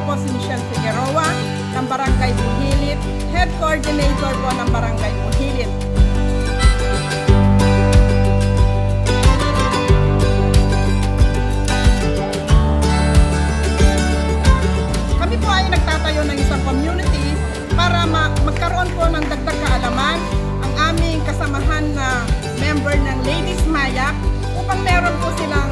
po si Michelle Figueroa ng Barangay Buhilit, Head Coordinator po ng Barangay Buhilit. Kami po ay nagtatayo ng isang community para magkaroon po ng dagdag kaalaman ang aming kasamahan na member ng Ladies Mayak upang meron po silang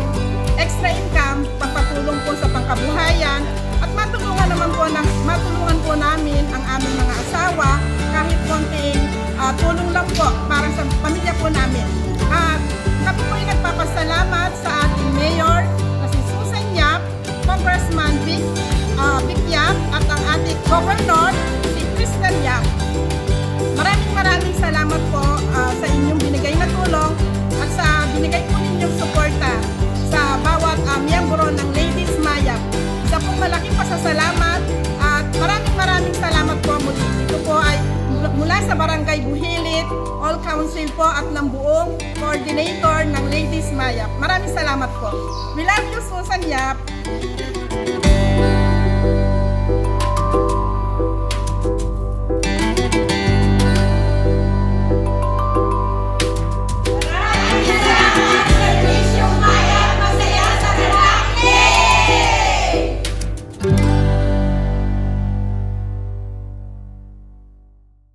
extra income, pagpatulong po sa pangkabuhayan at matulungan po namin ang aming mga asawa kahit konting tulong lang po para sa pamilya po namin. At kami po ay nagpapasalamat sa ating mayor na si Susan Yap, Congressman Vic Yap at ang ating governor si Crystal Yap. Maraming salamat po sa inyong binigay na tulong at sa binigay po ninyong suporta sa bawat miyembro ng Ladies Mayak. Isa pong malaking pasasalamat at maraming salamat po muli. Ito po ay mula sa Barangay Buhilit, all council po at ng buong coordinator ng Ladies Mayak. Maraming salamat po. We love you, Susan Yap.